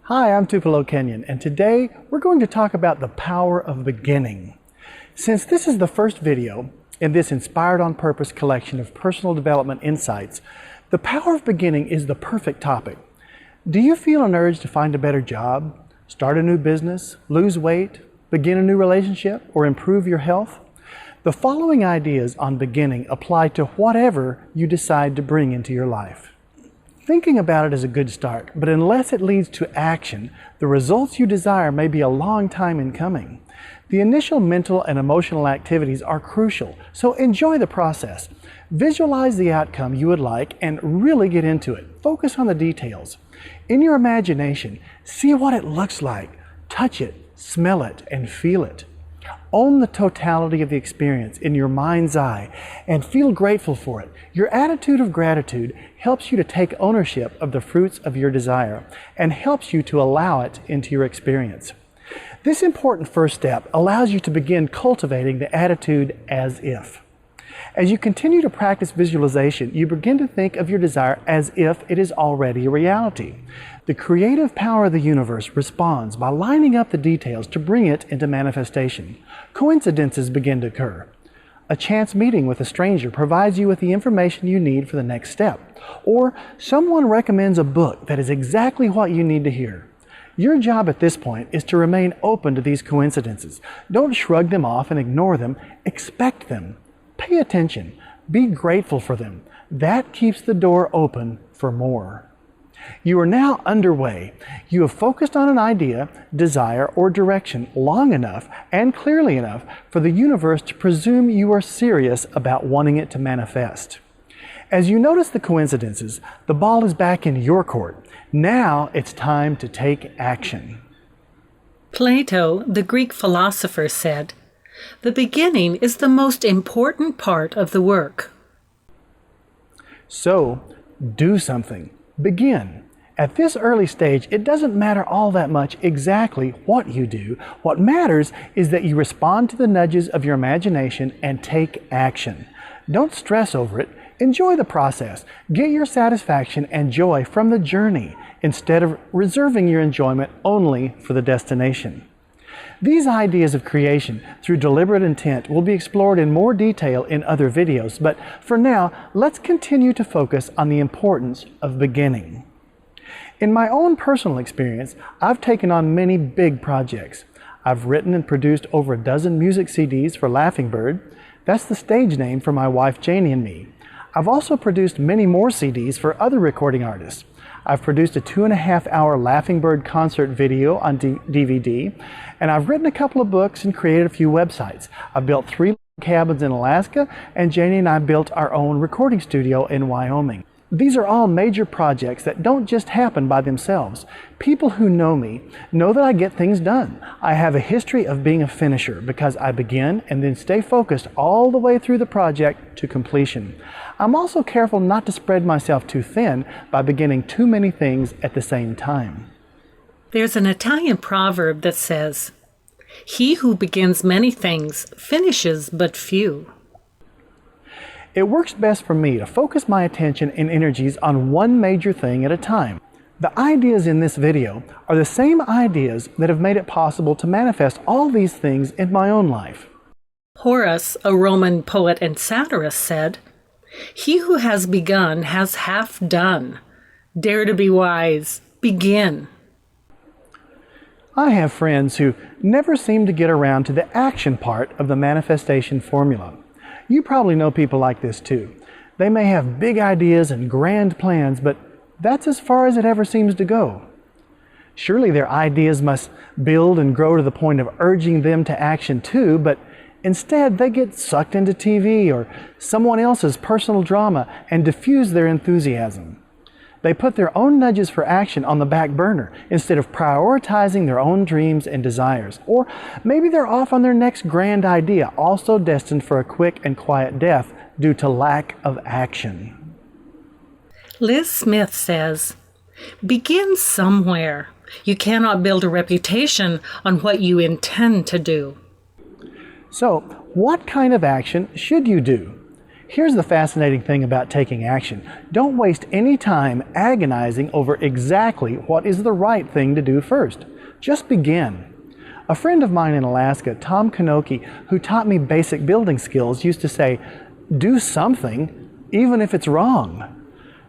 Hi, I'm Tupelo Kenyon, and today we're going to talk about the power of beginning. Since this is the first video in this Inspired on Purpose collection of personal development insights, the power of beginning is the perfect topic. Do you feel an urge to find a better job, start a new business, lose weight, begin a new relationship, or improve your health? The following ideas on beginning apply to whatever you decide to bring into your life. Thinking about it is a good start, but unless it leads to action, the results you desire may be a long time in coming. The initial mental and emotional activities are crucial, so enjoy the process. Visualize the outcome you would like and really get into it. Focus on the details. In your imagination, see what it looks like. Touch it, smell it, and feel it. Own the totality of the experience in your mind's eye and feel grateful for it. Your attitude of gratitude helps you to take ownership of the fruits of your desire and helps you to allow it into your experience. This important first step allows you to begin cultivating the attitude as if. As you continue to practice visualization, you begin to think of your desire as if it is already a reality. The creative power of the universe responds by lining up the details to bring it into manifestation. Coincidences begin to occur. A chance meeting with a stranger provides you with the information you need for the next step. Or someone recommends a book that is exactly what you need to hear. Your job at this point is to remain open to these coincidences. Don't shrug them off and ignore them. Expect them. Pay attention. Be grateful for them. That keeps the door open for more. You are now underway. You have focused on an idea, desire, or direction long enough and clearly enough for the universe to presume you are serious about wanting it to manifest. As you notice the coincidences, the ball is back in your court. Now it's time to take action. Plato, the Greek philosopher, said, "The beginning is the most important part of the work." So, do something. Begin. At this early stage, it doesn't matter all that much exactly what you do. What matters is that you respond to the nudges of your imagination and take action. Don't stress over it. Enjoy the process. Get your satisfaction and joy from the journey instead of reserving your enjoyment only for the destination. These ideas of creation through deliberate intent will be explored in more detail in other videos, but for now, let's continue to focus on the importance of beginning. In my own personal experience, I've taken on many big projects. I've written and produced over a dozen music CDs for Laughing Bird. That's the stage name for my wife Janie and me. I've also produced many more CDs for other recording artists. I've produced a 2.5-hour Laughing Bird concert video on DVD, and I've written a couple of books and created a few websites. I've built 3 cabins in Alaska, and Janie and I built our own recording studio in Wyoming. These are all major projects that don't just happen by themselves. People who know me know that I get things done. I have a history of being a finisher because I begin and then stay focused all the way through the project to completion. I'm also careful not to spread myself too thin by beginning too many things at the same time. There's an Italian proverb that says, "He who begins many things finishes but few." It works best for me to focus my attention and energies on one major thing at a time. The ideas in this video are the same ideas that have made it possible to manifest all these things in my own life. Horace, a Roman poet and satirist, said, "He who has begun has half done. Dare to be wise. Begin." I have friends who never seem to get around to the action part of the manifestation formula. You probably know people like this too. They may have big ideas and grand plans, but that's as far as it ever seems to go. Surely their ideas must build and grow to the point of urging them to action too, but instead they get sucked into TV or someone else's personal drama and diffuse their enthusiasm. They put their own nudges for action on the back burner instead of prioritizing their own dreams and desires. Or maybe they're off on their next grand idea, also destined for a quick and quiet death due to lack of action. Liz Smith says, "Begin somewhere. You cannot build a reputation on what you intend to do." So, what kind of action should you do? Here's the fascinating thing about taking action. Don't waste any time agonizing over exactly what is the right thing to do first. Just begin. A friend of mine in Alaska, Tom Kanoki, who taught me basic building skills, used to say, "Do something, even if it's wrong."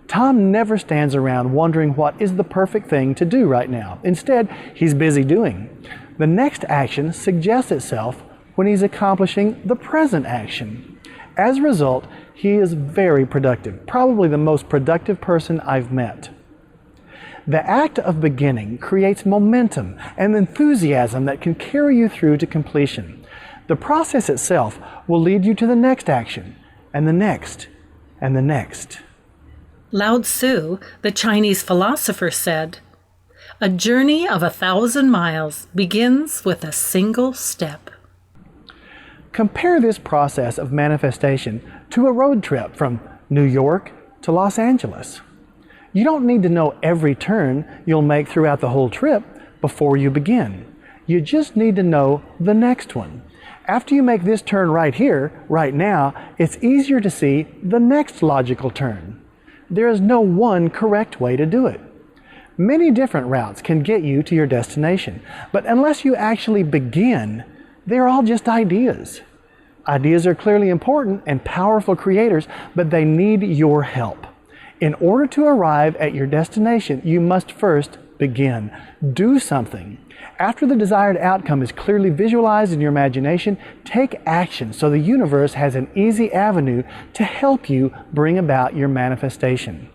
Tom never stands around wondering what is the perfect thing to do right now. Instead, he's busy doing. The next action suggests itself when he's accomplishing the present action. As a result, he is very productive, probably the most productive person I've met. The act of beginning creates momentum and enthusiasm that can carry you through to completion. The process itself will lead you to the next action, and the next, and the next. Lao Tzu, the Chinese philosopher, said, "A journey of 1,000 miles begins with a single step." Compare this process of manifestation to a road trip from New York to Los Angeles. You don't need to know every turn you'll make throughout the whole trip before you begin. You just need to know the next one. After you make this turn right here, right now, it's easier to see the next logical turn. There is no one correct way to do it. Many different routes can get you to your destination, but unless you actually begin, they're all just ideas. Ideas are clearly important and powerful creators, but they need your help. In order to arrive at your destination, you must first begin. Do something. After the desired outcome is clearly visualized in your imagination, take action so the universe has an easy avenue to help you bring about your manifestation.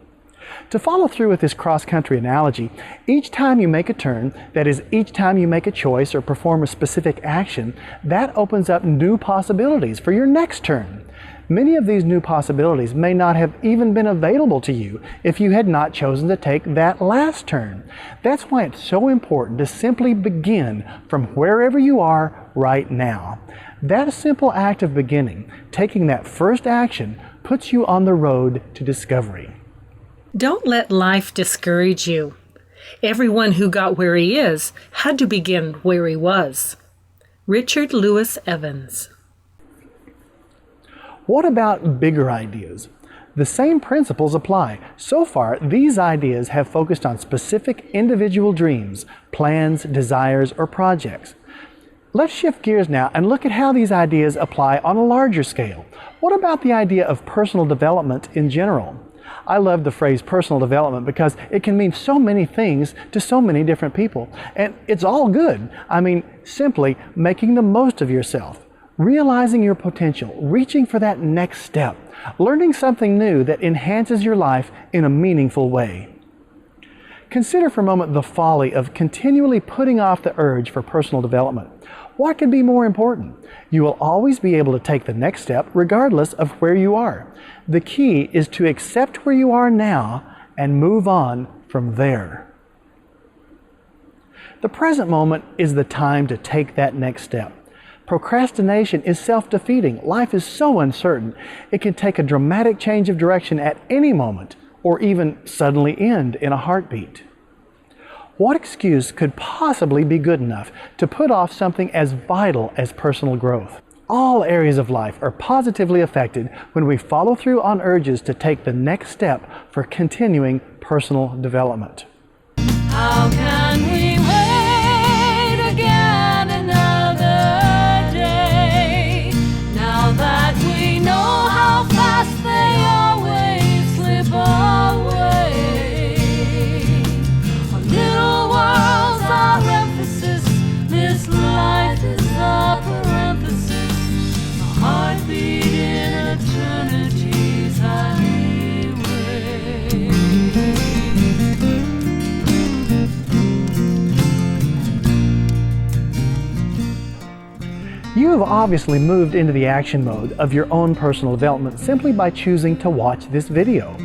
To follow through with this cross-country analogy, each time you make a turn, that is, each time you make a choice or perform a specific action, that opens up new possibilities for your next turn. Many of these new possibilities may not have even been available to you if you had not chosen to take that last turn. That's why it's so important to simply begin from wherever you are right now. That simple act of beginning, taking that first action, puts you on the road to discovery. Don't let life discourage you. Everyone who got where he is had to begin where he was. Richard Lewis Evans. What about bigger ideas? The same principles apply. So far, these ideas have focused on specific individual dreams, plans, desires, or projects. Let's shift gears now and look at how these ideas apply on a larger scale. What about the idea of personal development in general? I love the phrase personal development because it can mean so many things to so many different people. And it's all good. I mean, simply making the most of yourself. Realizing your potential, reaching for that next step, learning something new that enhances your life in a meaningful way. Consider for a moment the folly of continually putting off the urge for personal development. What could be more important? You will always be able to take the next step regardless of where you are. The key is to accept where you are now and move on from there. The present moment is the time to take that next step. Procrastination is self-defeating. Life is so uncertain. It can take a dramatic change of direction at any moment, or even suddenly end in a heartbeat. What excuse could possibly be good enough to put off something as vital as personal growth? All areas of life are positively affected when we follow through on urges to take the next step for continuing personal development. How can we wait again another day? Now that we know how fast they always slip away. Our little world's our emphasis. This life is our parenthesis. A heartbeat in eternity's highway. You have obviously moved into the action mode of your own personal development simply by choosing to watch this video.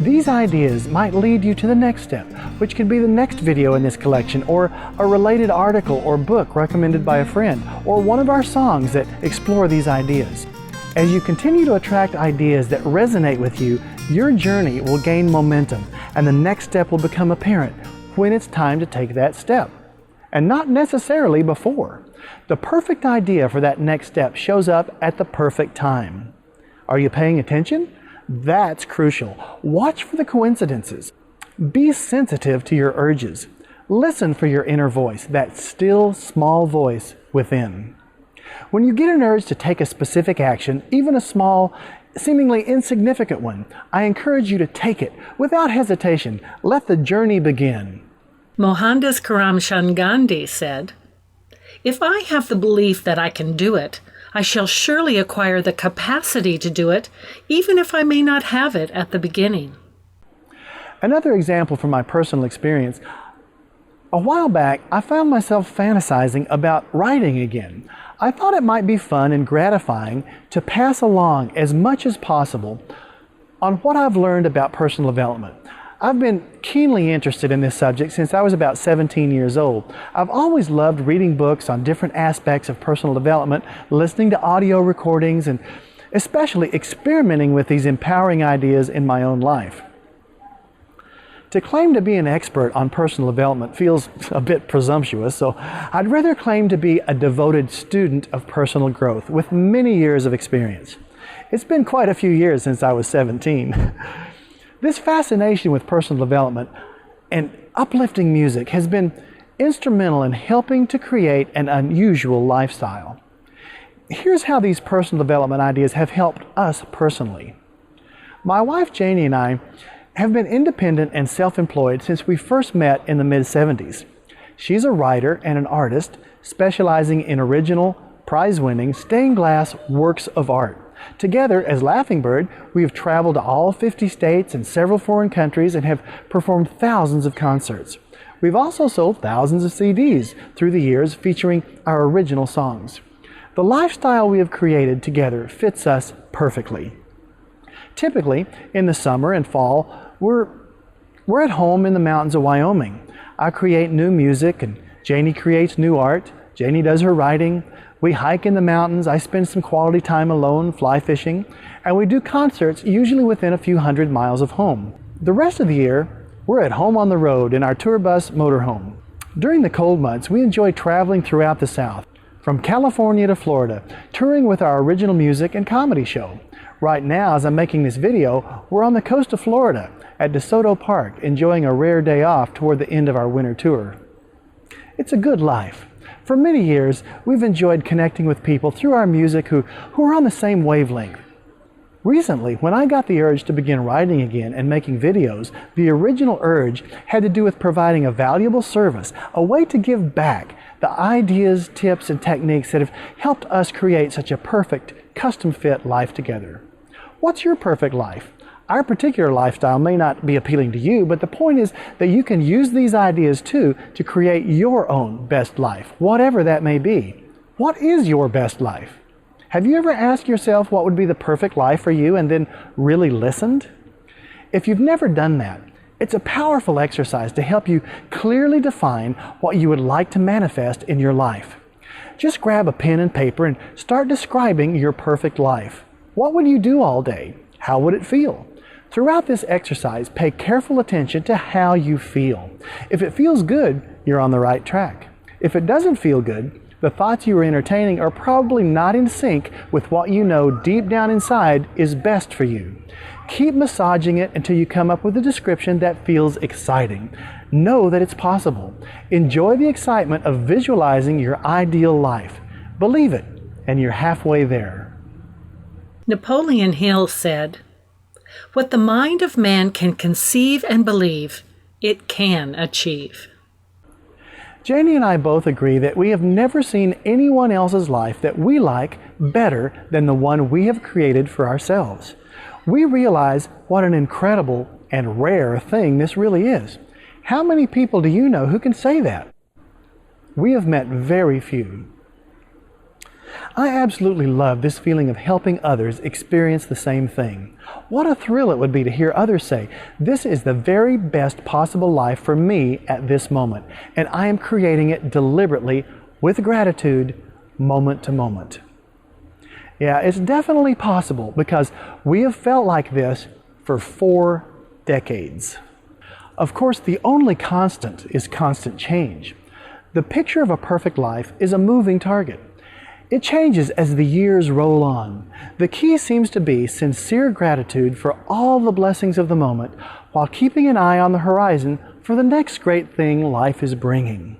These ideas might lead you to the next step, which could be the next video in this collection, or a related article or book recommended by a friend, or one of our songs that explore these ideas. As you continue to attract ideas that resonate with you, your journey will gain momentum, and the next step will become apparent when it's time to take that step, and not necessarily before. The perfect idea for that next step shows up at the perfect time. Are you paying attention? That's crucial. Watch for the coincidences. Be sensitive to your urges. Listen for your inner voice, that still small voice within. When you get an urge to take a specific action, even a small, seemingly insignificant one, I encourage you to take it without hesitation. Let the journey begin. Mohandas Karamchand Gandhi said, "If I have the belief that I can do it, I shall surely acquire the capacity to do it, even if I may not have it at the beginning." Another example from my personal experience, a while back I found myself fantasizing about writing again. I thought it might be fun and gratifying to pass along as much as possible on what I've learned about personal development. I've been keenly interested in this subject since I was about 17 years old. I've always loved reading books on different aspects of personal development, listening to audio recordings, and especially experimenting with these empowering ideas in my own life. To claim to be an expert on personal development feels a bit presumptuous, so I'd rather claim to be a devoted student of personal growth with many years of experience. It's been quite a few years since I was 17. This fascination with personal development and uplifting music has been instrumental in helping to create an unusual lifestyle. Here's how these personal development ideas have helped us personally. My wife Janie and I have been independent and self-employed since we first met in the mid-70s. She's a writer and an artist specializing in original, prize-winning, stained glass works of art. Together, as Laughing Bird, we have traveled to all 50 states and several foreign countries and have performed thousands of concerts. We've also sold thousands of CDs through the years featuring our original songs. The lifestyle we have created together fits us perfectly. Typically, in the summer and fall, we're at home in the mountains of Wyoming. I create new music and Janie creates new art. Janie does her writing. We hike in the mountains. I spend some quality time alone, fly fishing, and we do concerts usually within a few hundred miles of home. The rest of the year, we're at home on the road in our tour bus motorhome. During the cold months, we enjoy traveling throughout the South, from California to Florida, touring with our original music and comedy show. Right now, as I'm making this video, we're on the coast of Florida at DeSoto Park, enjoying a rare day off toward the end of our winter tour. It's a good life. For many years, we've enjoyed connecting with people through our music who are on the same wavelength. Recently, when I got the urge to begin writing again and making videos, the original urge had to do with providing a valuable service, a way to give back the ideas, tips, and techniques that have helped us create such a perfect, custom-fit life together. What's your perfect life? Our particular lifestyle may not be appealing to you, but the point is that you can use these ideas too to create your own best life, whatever that may be. What is your best life? Have you ever asked yourself what would be the perfect life for you and then really listened? If you've never done that, it's a powerful exercise to help you clearly define what you would like to manifest in your life. Just grab a pen and paper and start describing your perfect life. What would you do all day? How would it feel? Throughout this exercise, pay careful attention to how you feel. If it feels good, you're on the right track. If it doesn't feel good, the thoughts you are entertaining are probably not in sync with what you know deep down inside is best for you. Keep massaging it until you come up with a description that feels exciting. Know that it's possible. Enjoy the excitement of visualizing your ideal life. Believe it, and you're halfway there. Napoleon Hill said, "What the mind of man can conceive and believe, it can achieve." Janie and I both agree that we have never seen anyone else's life that we like better than the one we have created for ourselves. We realize what an incredible and rare thing this really is. How many people do you know who can say that? We have met very few. I absolutely love this feeling of helping others experience the same thing. What a thrill it would be to hear others say, "This is the very best possible life for me at this moment, and I am creating it deliberately with gratitude, moment to moment." Yeah, it's definitely possible because we have felt like this for 4 decades. Of course, the only constant is constant change. The picture of a perfect life is a moving target. It changes as the years roll on. The key seems to be sincere gratitude for all the blessings of the moment while keeping an eye on the horizon for the next great thing life is bringing.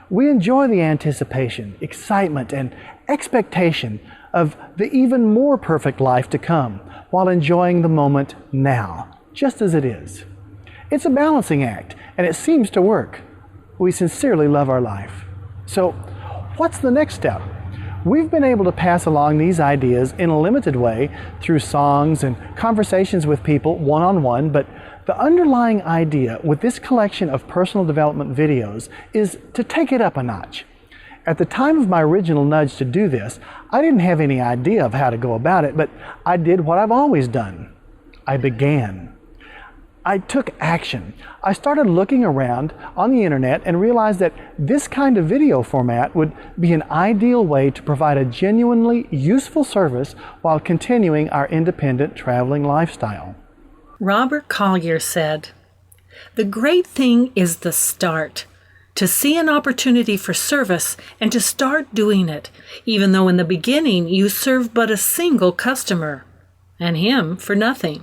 We enjoy the anticipation, excitement, and expectation of the even more perfect life to come while enjoying the moment now, just as it is. It's a balancing act, and it seems to work. We sincerely love our life. So, what's the next step? We've been able to pass along these ideas in a limited way through songs and conversations with people one-on-one, but the underlying idea with this collection of personal development videos is to take it up a notch. At the time of my original nudge to do this, I didn't have any idea of how to go about it, but I did what I've always done. I began. I took action. I started looking around on the internet and realized that this kind of video format would be an ideal way to provide a genuinely useful service while continuing our independent traveling lifestyle. Robert Collier said, "The great thing is the start. To see an opportunity for service and to start doing it, even though in the beginning you serve but a single customer, and him for nothing."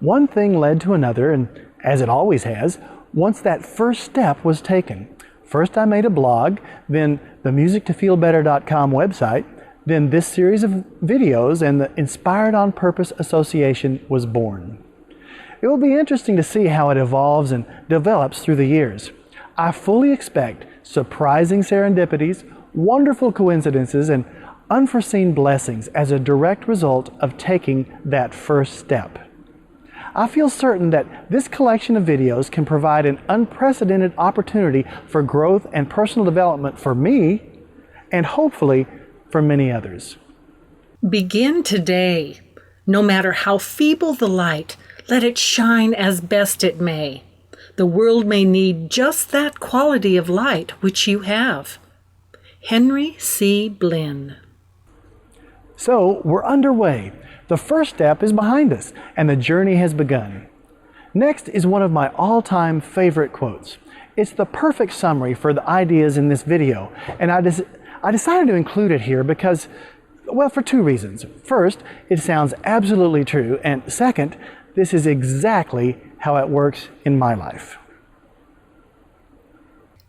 One thing led to another, and as it always has, once that first step was taken. First I made a blog, then the musictofeelbetter.com website, then this series of videos, and the Inspired on Purpose Association was born. It will be interesting to see how it evolves and develops through the years. I fully expect surprising serendipities, wonderful coincidences, and unforeseen blessings as a direct result of taking that first step. I feel certain that this collection of videos can provide an unprecedented opportunity for growth and personal development for me, and hopefully for many others. Begin today. No matter how feeble the light, let it shine as best it may. The world may need just that quality of light which you have. Henry C. Blinn. So, we're underway. The first step is behind us, and the journey has begun. Next is one of my all-time favorite quotes. It's the perfect summary for the ideas in this video, and I decided to include it here because, well, for two reasons. First, it sounds absolutely true, and second, this is exactly how it works in my life.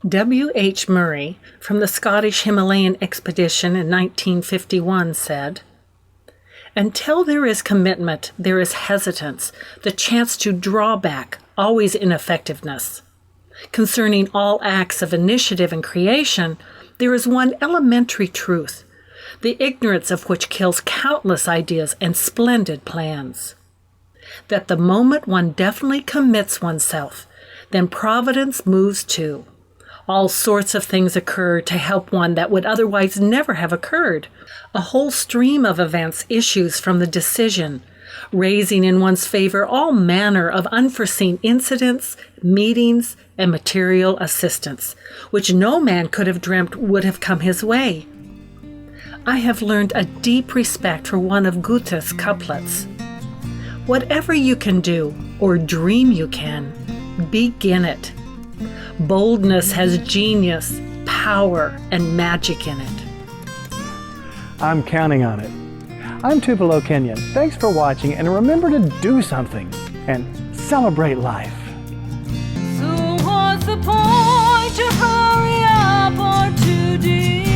W. H. Murray, from the Scottish Himalayan expedition in 1951, said, "Until there is commitment, there is hesitance, the chance to draw back, always ineffectiveness. Concerning all acts of initiative and creation, there is one elementary truth, the ignorance of which kills countless ideas and splendid plans. That the moment one definitely commits oneself, then Providence moves too. All sorts of things occur to help one that would otherwise never have occurred. A whole stream of events issues from the decision, raising in one's favor all manner of unforeseen incidents, meetings, and material assistance, which no man could have dreamt would have come his way. I have learned a deep respect for one of Goethe's couplets. Whatever you can do, or dream you can, begin it. Boldness has genius, power, and magic in it." I'm counting on it. I'm Tupelo Kenyon. Thanks for watching, and remember to do something and celebrate life. So what's the point to hurry up or to delay?